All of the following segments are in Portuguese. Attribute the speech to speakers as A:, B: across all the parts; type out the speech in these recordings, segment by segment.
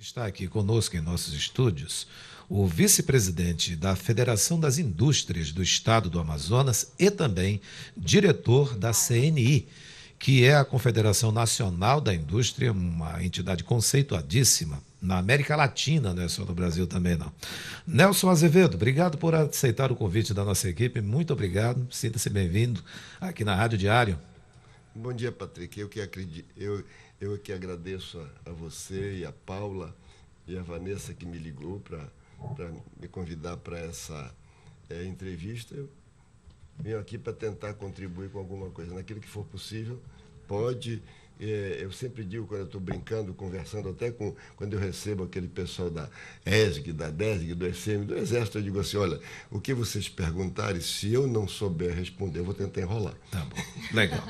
A: Está aqui conosco em nossos estúdios o vice-presidente da Federação das Indústrias do Estado do Amazonas e também diretor da CNI, que é a Confederação Nacional da Indústria, uma entidade conceituadíssima na América Latina, não é só no Brasil também não. Nelson Azevedo, obrigado por aceitar o convite da nossa equipe, muito obrigado, sinta-se bem-vindo aqui na Rádio Diário.
B: Bom dia, Patrick. Eu que agradeço a você e a Paula e a Vanessa que me ligou para me convidar para essa entrevista. Eu venho aqui para tentar contribuir com alguma coisa. Naquilo que for possível, pode. Eu sempre digo, quando eu estou brincando, conversando, até quando eu recebo aquele pessoal da ESG, da DESG, do ECM, do Exército, eu digo assim, olha, o que vocês perguntarem, se eu não souber responder, eu vou tentar enrolar.
A: Tá bom, legal.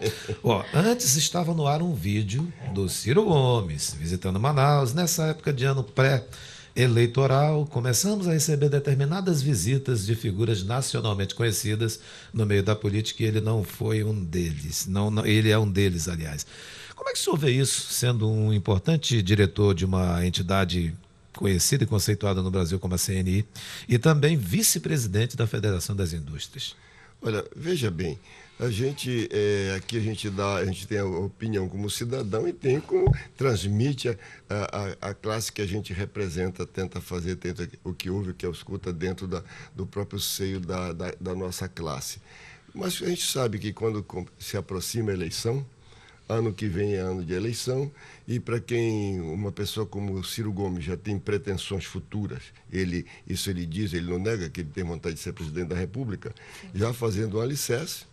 A: Ó, antes estava no ar um vídeo do Ciro Gomes, visitando Manaus, nessa época de ano pré-eleitoral, começamos a receber determinadas visitas de figuras nacionalmente conhecidas no meio da política e ele não foi um deles. Não, ele é um deles, aliás. Como é que o senhor vê isso, sendo um importante diretor de uma entidade conhecida e conceituada no Brasil como a CNI e também vice-presidente da Federação das Indústrias?
B: Olha, veja bem, aqui a gente tem a opinião como cidadão e tem como transmite a classe que a gente representa, tenta fazer, tenta o que ouve, o que escuta dentro do próprio seio da nossa classe. Mas a gente sabe que quando se aproxima a eleição, ano que vem é ano de eleição, e para quem uma pessoa como o Ciro Gomes já tem pretensões futuras, isso ele diz, ele não nega que ele tem vontade de ser presidente da República, já fazendo um alicerce,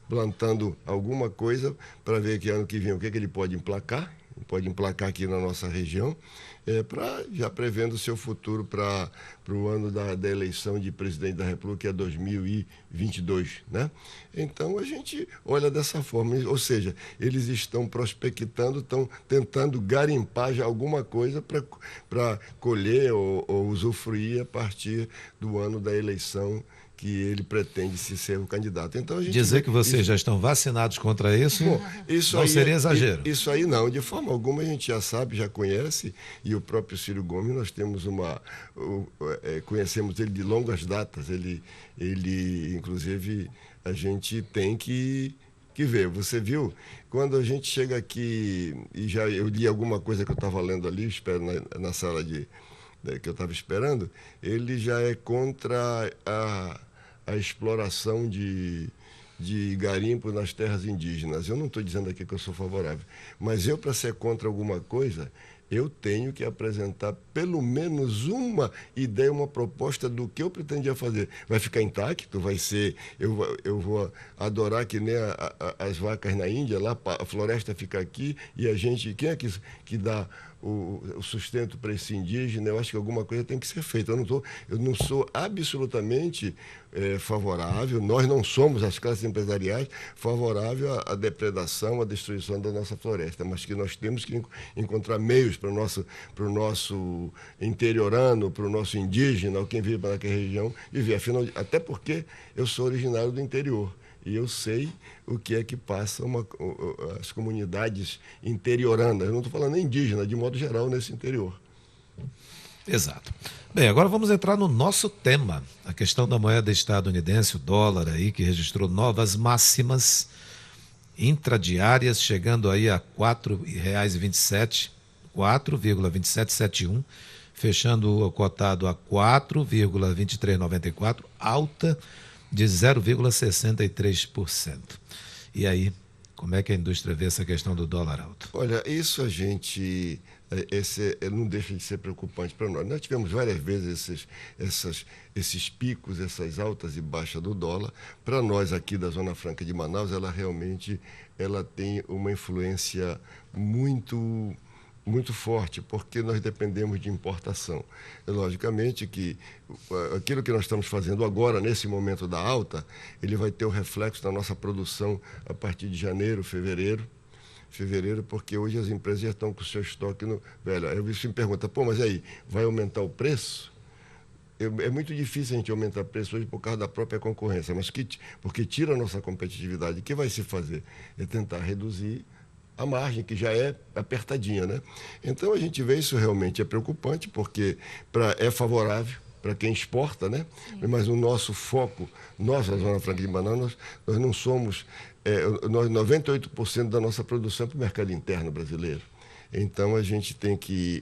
B: plantando alguma coisa para ver que ano que vem o que ele pode emplacar aqui na nossa região, já prevendo o seu futuro para o ano da eleição de presidente da República, que é 2022, né? Então, a gente olha dessa forma, ou seja, eles estão prospectando, estão tentando garimpar já alguma coisa para colher ou usufruir a partir do ano da eleição que ele pretende se ser o candidato. Então, a gente
A: dizer que vocês já estão vacinados contra isso,
B: bom, isso
A: não
B: aí,
A: seria exagero.
B: Isso aí não, de forma alguma a gente já sabe, já conhece, e o próprio Ciro Gomes, nós temos conhecemos ele de longas datas, ele inclusive, a gente tem que ver. Você viu, quando a gente chega aqui, eu li alguma coisa que eu estava lendo ali, espero na sala que eu estava esperando, ele já é contra a exploração de garimpo nas terras indígenas. Eu não estou dizendo aqui que eu sou favorável, mas para ser contra alguma coisa, eu tenho que apresentar pelo menos uma ideia, uma proposta do que eu pretendia fazer. Vai ficar intacto? Vai ser... Eu vou adorar que nem as vacas na Índia, lá a floresta fica aqui e a gente... Quem é que dá o sustento para esse indígena? Eu acho que alguma coisa tem que ser feita. Eu não sou absolutamente favorável, nós não somos, as classes empresariais, favorável à depredação, à destruição da nossa floresta, mas que nós temos que encontrar meios para o nosso interiorano, para o nosso indígena, quem vive para aquela região, viver. Afinal, até porque eu sou originário do interior. E eu sei o que é que passa as comunidades interioranas. Eu não estou falando nem indígena, de modo geral, nesse interior.
A: Exato. Bem, agora vamos entrar no nosso tema, a questão da moeda estadunidense, o dólar aí, que registrou novas máximas intradiárias, chegando aí a R$ 4,27, 4,2771, fechando o cotado a 4,2394, alta de 0,63%. E aí, como é que a indústria vê essa questão do dólar alto?
B: Olha, isso não deixa de ser preocupante para nós. Nós tivemos várias vezes esses picos, essas altas e baixas do dólar. Para nós aqui da Zona Franca de Manaus, ela realmente tem uma influência muito forte, porque nós dependemos de importação. Logicamente que aquilo que nós estamos fazendo agora, nesse momento da alta, ele vai ter o reflexo na nossa produção a partir de janeiro, fevereiro, porque hoje as empresas já estão com o seu estoque velho. Aí você me pergunta, mas aí, vai aumentar o preço? É muito difícil a gente aumentar preço hoje por causa da própria concorrência, mas porque tira a nossa competitividade. O que vai se fazer? É tentar reduzir a margem, que já é apertadinha, né? Então, a gente vê isso realmente é preocupante, porque é favorável para quem exporta, né? Mas o nosso foco, nossa Zona Franca de Manaus, nós não somos... 98% da nossa produção é para o mercado interno brasileiro. Então, a gente tem que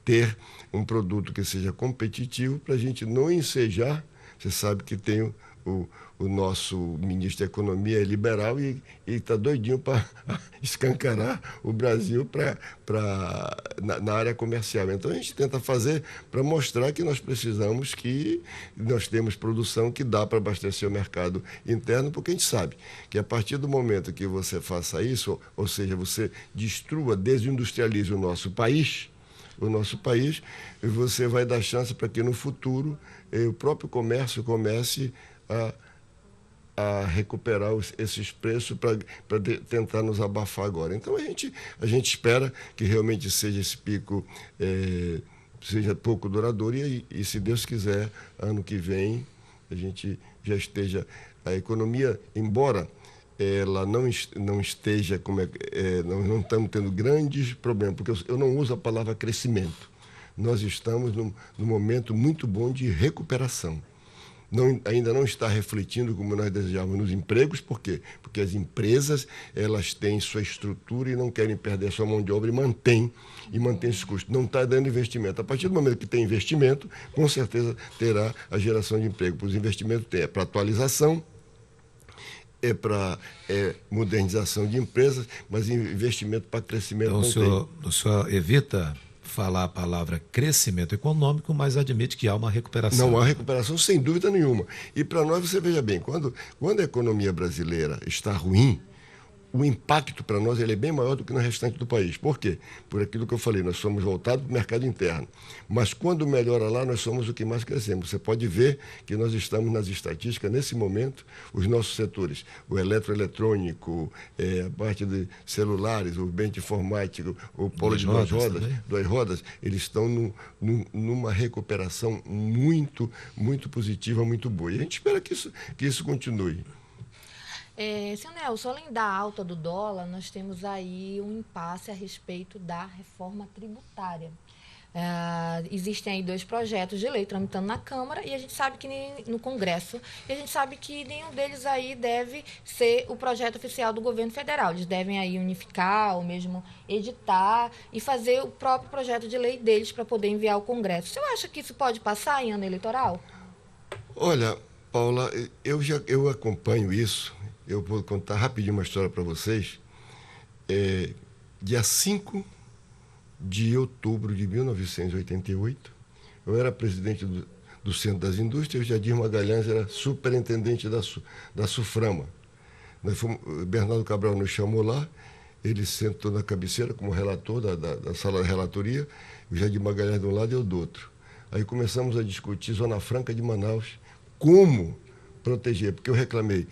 B: ter um produto que seja competitivo para a gente não ensejar. Você sabe que tem o nosso ministro da Economia é liberal e está doidinho para escancarar o Brasil na área comercial. Então, a gente tenta fazer para mostrar que nós precisamos, que nós temos produção que dá para abastecer o mercado interno, porque a gente sabe que a partir do momento que você faça isso, ou seja, você destrua, desindustrialize o nosso país, você vai dar chance para que no futuro o próprio comércio comece a recuperar esses preços para tentar nos abafar agora. Então, a gente espera que realmente seja esse pico, seja pouco duradouro e, se Deus quiser, ano que vem, a gente já esteja... A economia, embora ela não esteja... não estamos tendo grandes problemas, porque eu não uso a palavra crescimento. Nós estamos num momento muito bom de recuperação. Ainda não está refletindo como nós desejávamos nos empregos. Por quê? Porque as empresas, elas têm sua estrutura e não querem perder a sua mão de obra e mantém esses custos. Não está dando investimento. A partir do momento que tem investimento, com certeza terá a geração de emprego. Os investimentos é para atualização, é para modernização de empresas, mas investimento para crescimento
A: então,
B: não tem.
A: O senhor evita falar a palavra crescimento econômico, mas admite que há uma recuperação.
B: Não há recuperação, sem dúvida nenhuma. E para nós, você veja bem, quando a economia brasileira está ruim, o impacto para nós ele é bem maior do que no restante do país. Por quê? Por aquilo que eu falei, nós somos voltados para o mercado interno. Mas quando melhora lá, nós somos o que mais crescemos. Você pode ver que nós estamos nas estatísticas, nesse momento, os nossos setores, o eletroeletrônico, a parte de celulares, o bem informático, o polo de duas rodas, eles estão numa recuperação muito, muito positiva, muito boa. E a gente espera que isso continue.
C: Senhor Nelson, além da alta do dólar, nós temos aí um impasse a respeito da reforma tributária. Existem aí 2 projetos de lei tramitando na Câmara e a gente sabe que no Congresso, e a gente sabe que nenhum deles aí deve ser o projeto oficial do governo federal. Eles devem aí unificar ou mesmo editar e fazer o próprio projeto de lei deles para poder enviar ao Congresso. Você acha que isso pode passar em ano eleitoral?
B: Olha, Paula, eu acompanho isso. Eu vou contar rapidinho uma história para vocês. Dia 5 de outubro de 1988, eu era presidente do Centro das Indústrias, o Jadir Magalhães era superintendente da SUFRAMA. Bernardo Cabral nos chamou lá, ele sentou na cabeceira como relator da sala de relatoria, o Jadir Magalhães de um lado e eu do outro. Aí começamos a discutir Zona Franca de Manaus, como proteger, porque eu reclamei.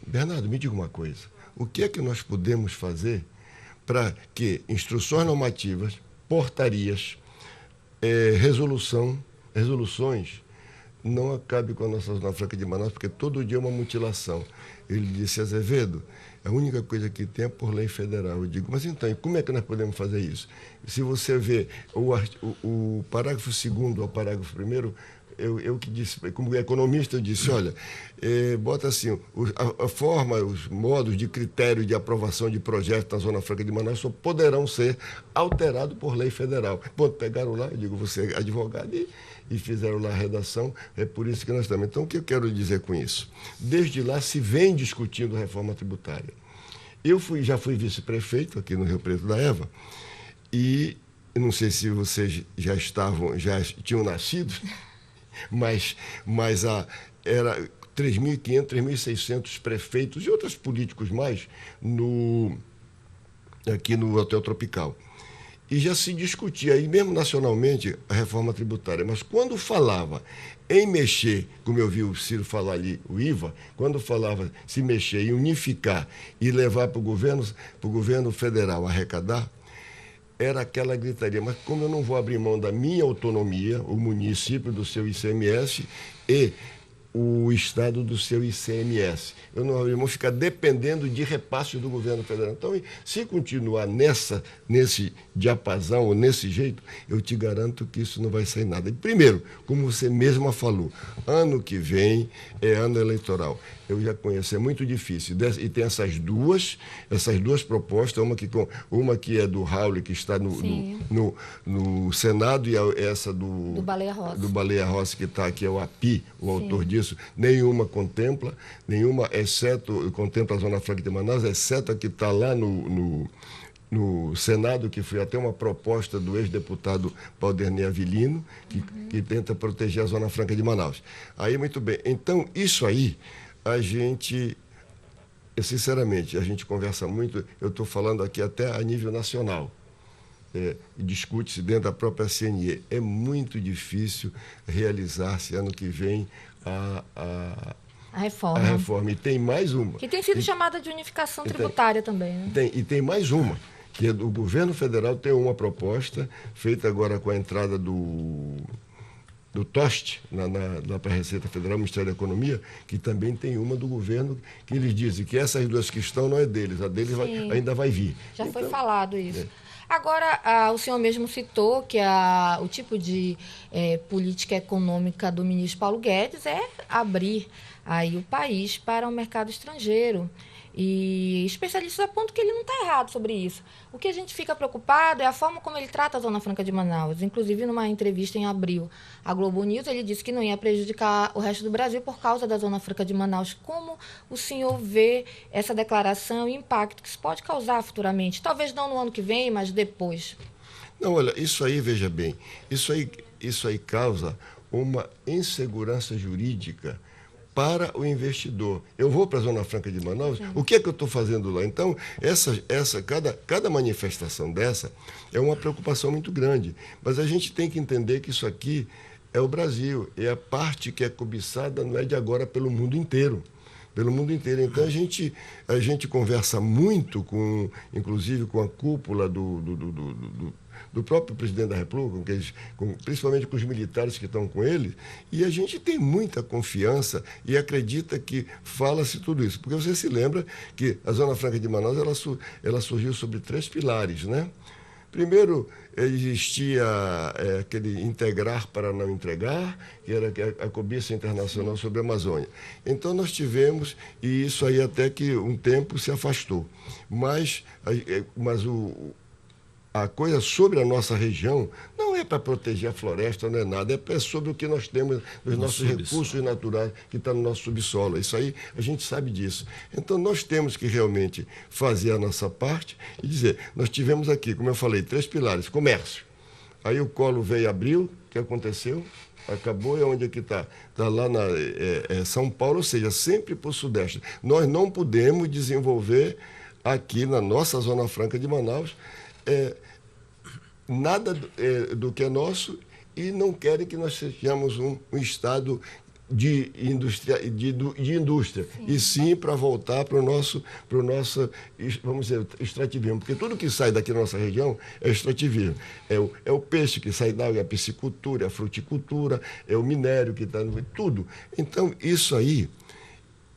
B: Bernardo, me diga uma coisa. O que é que nós podemos fazer para que instruções normativas, portarias, resoluções não acabem com a nossa Zona Franca de Manaus, porque todo dia é uma mutilação. Ele disse, Azevedo, a única coisa que tem é por lei federal. Eu digo, mas então, como é que nós podemos fazer isso? Se você vê o parágrafo 2º ao parágrafo 1º, eu que disse, como economista, eu disse, olha, bota assim, a forma, os modos de critério de aprovação de projetos na Zona Franca de Manaus só poderão ser alterados por lei federal. Pô, pegaram lá, eu digo, você é advogado, e fizeram lá a redação, é por isso que nós estamos. Então, o que eu quero dizer com isso? Desde lá se vem discutindo reforma tributária. Eu já fui vice-prefeito aqui no Rio Preto da Eva, e não sei se vocês já tinham nascido, mas era 3.500, 3.600 prefeitos e outros políticos mais aqui no Hotel Tropical. E já se discutia, aí mesmo nacionalmente, a reforma tributária. Mas quando falava em mexer, como eu vi o Ciro falar ali, o IVA, quando falava se mexer e unificar e levar para o governo federal arrecadar, era aquela gritaria. Mas como eu não vou abrir mão da minha autonomia, o município do seu ICMS, e o Estado do seu ICMS. Nós vamos ficar dependendo de repasse do governo federal. Então, se continuar nesse diapasão ou nesse jeito, eu te garanto que isso não vai sair nada. E, primeiro, como você mesma falou, ano que vem é ano eleitoral. Eu já conheço, é muito difícil. E tem essas duas propostas, uma que é do Raul, que está no Senado, e essa do Baleia Rossi, que está aqui, é o API, o autor disso. Nenhuma contempla a Zona Franca de Manaus, exceto a que está lá no Senado, que foi até uma proposta do ex-deputado Valderney Avilino, que tenta proteger a Zona Franca de Manaus. Aí, muito bem. Então, isso aí, sinceramente, a gente conversa muito, eu estou falando aqui até a nível nacional. Discute-se dentro da própria CNE. É muito difícil realizar-se ano que vem a reforma. E tem mais uma.
C: Que tem sido chamada de unificação tributária também. Né?
B: Tem mais uma, que é do governo federal. Tem uma proposta feita agora com a entrada do TOST para a Receita Federal, Ministério da Economia, que também tem uma do governo, que eles dizem que essas duas que estão não é deles, a deles ainda vai vir.
C: Já foi falado isso. Agora, o senhor mesmo citou que o tipo de política econômica do ministro Paulo Guedes é abrir aí o país para o mercado estrangeiro. E especialistas apontam que ele não está errado sobre isso. O que a gente fica preocupado é a forma como ele trata a Zona Franca de Manaus. Inclusive, numa entrevista em abril à Globo News, ele disse que não ia prejudicar o resto do Brasil por causa da Zona Franca de Manaus. Como o senhor vê essa declaração e o impacto que isso pode causar futuramente? Talvez não no ano que vem, mas depois.
B: Não, olha, isso aí, veja bem, isso aí causa uma insegurança jurídica para o investidor. Eu vou para a Zona Franca de Manaus, o que é que eu estou fazendo lá? Então, cada manifestação dessa é uma preocupação muito grande. Mas a gente tem que entender que isso aqui é o Brasil, é a parte que é cobiçada, não é de agora, pelo mundo inteiro. Então, a gente conversa muito, inclusive com a cúpula do próprio presidente da República, principalmente com os militares que estão com ele, e a gente tem muita confiança e acredita que fala-se tudo isso. Porque você se lembra que a Zona Franca de Manaus ela surgiu sobre 3 pilares, né? Primeiro, existia aquele integrar para não entregar, que era a cobiça internacional sobre a Amazônia. Então, nós tivemos, e isso aí até que um tempo se afastou. Mas a coisa sobre a nossa região não é para proteger a floresta, não é nada, é sobre o que nós temos, os nossos recursos naturais que estão no nosso subsolo. Isso aí, a gente sabe disso. Então, nós temos que realmente fazer a nossa parte e dizer, nós tivemos aqui, como eu falei, 3 pilares. Comércio. Aí o Collor veio e abriu, o que aconteceu? Acabou, e onde é que está? Está lá na São Paulo, ou seja, sempre para o Sudeste. Nós não podemos desenvolver aqui na nossa Zona Franca de Manaus nada do que é nosso, e não querem que nós sejamos um estado de indústria, e sim para voltar para o nosso, vamos dizer, extrativismo. Porque tudo que sai daqui da nossa região é extrativismo. É o peixe que sai da água, é a piscicultura, é a fruticultura, é o minério que está no... tudo. Então, isso aí,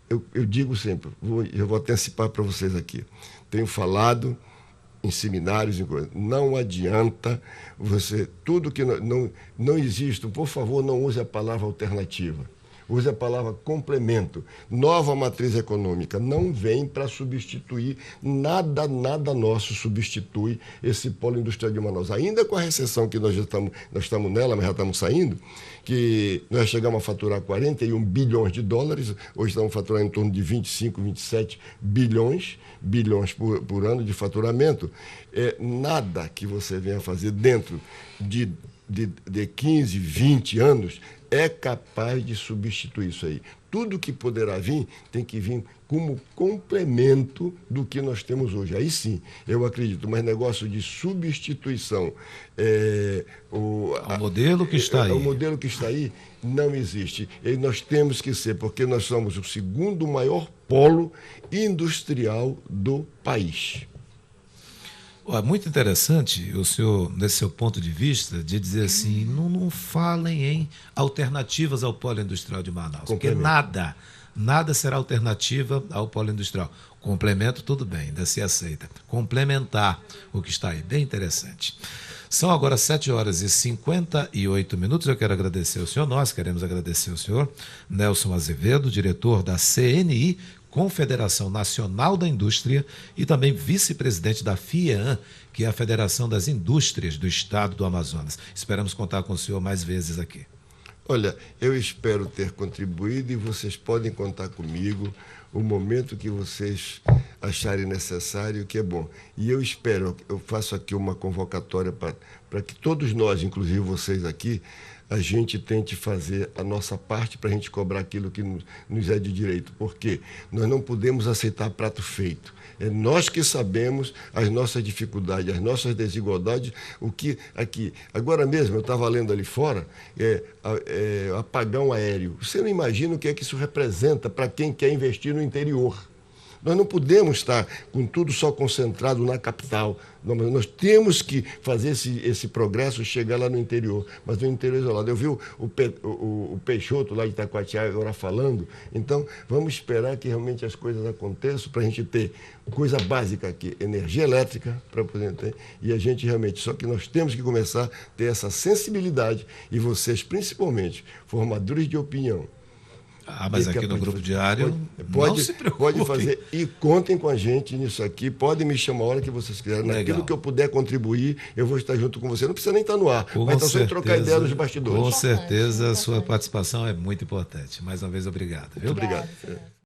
B: eu digo sempre, eu vou antecipar para vocês aqui. Tenho falado em seminários, em coisas. Não adianta tudo que não existe, por favor, não use a palavra alternativa. Use a palavra complemento. Nova matriz econômica não vem para substituir nada nosso, substitui esse polo industrial de Manaus. Ainda com a recessão que nós estamos nela, mas já estamos saindo, que nós chegamos a faturar 41 bilhões de dólares, hoje estamos faturando em torno de 25, 27 bilhões por ano de faturamento. Nada que você venha fazer dentro de 15, 20 anos é capaz de substituir isso aí. Tudo que poderá vir tem que vir como complemento do que nós temos hoje. Aí sim, eu acredito, mas negócio de substituição...
A: o modelo que está aí.
B: O modelo que está aí não existe. E nós temos que ser, porque nós somos o segundo maior polo industrial do país.
A: Ó, muito interessante o senhor, nesse seu ponto de vista, de dizer assim, não falem em alternativas ao polo industrial de Manaus, porque nada será alternativa ao polo industrial. Complemento, tudo bem, ainda se aceita. Complementar o que está aí, bem interessante. São agora 7h58. Eu quero agradecer ao senhor, nós queremos agradecer ao senhor Nelson Azevedo, diretor da CNI, Confederação Nacional da Indústria, e também vice-presidente da FIEAM, que é a Federação das Indústrias do Estado do Amazonas. Esperamos contar com o senhor mais vezes aqui.
B: Olha, eu espero ter contribuído e vocês podem contar comigo o momento que vocês acharem necessário, que é bom. E eu espero, eu faço aqui uma convocatória para que todos nós, inclusive vocês aqui, a gente tente fazer a nossa parte para a gente cobrar aquilo que nos é de direito, porque nós não podemos aceitar prato feito. É nós que sabemos as nossas dificuldades, as nossas desigualdades, o que aqui. Agora mesmo, eu estava lendo ali fora, apagão aéreo. Você não imagina o que é que isso representa para quem quer investir no interior. Nós não podemos estar com tudo só concentrado na capital. Nós temos que fazer esse progresso chegar lá no interior, mas no interior isolado. Eu vi o Peixoto lá de Itacoatiara agora falando, então vamos esperar que realmente as coisas aconteçam para a gente ter coisa básica aqui, energia elétrica para poder ter, e a gente realmente, só que nós temos que começar a ter essa sensibilidade, e vocês principalmente, formadores de opinião.
A: Mas aqui no Grupo Diário, não se preocupe.
B: Pode fazer, e contem com a gente nisso aqui, podem me chamar a hora que vocês quiserem. Naquilo que eu puder contribuir, eu vou estar junto com você. Não precisa nem estar no ar, vai estar só trocar ideia nos bastidores.
A: Com certeza, a sua participação é muito importante. Mais uma vez, obrigado.
B: Muito obrigado.